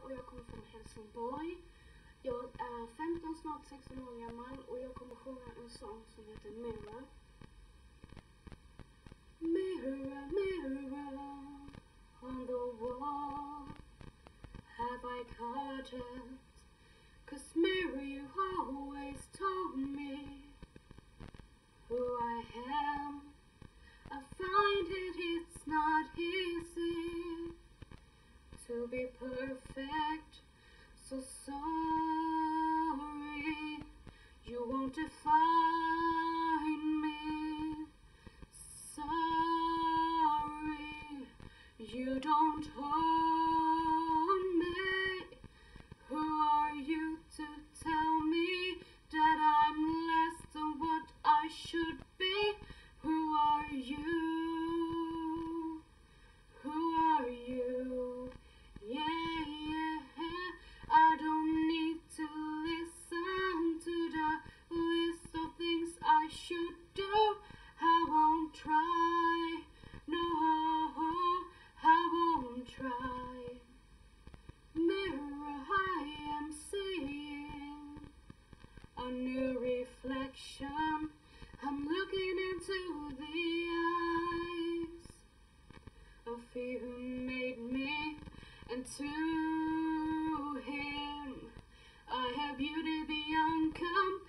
och jag kommer från Helsingborg. Jag är 15, snart 16 år gammal och jag kommer sjunga en sång som heter Mirror. Mirror, mirror on the wall, have I caught it? 'Cause mirror, you always told me who I am. I find it's not easy to be perfect, so sorry you won't define me. Sorry you don't own me. Who are you to tell me that I'm less than what I should be? Who are you? Who are you? Yeah, yeah, I don't need to listen to the list of things I should do. I won't try, no, I won't try. Mirror, I am seeing a new reflection. I'm looking into the eyes of He who made me, and to Him I have beauty beyond compare.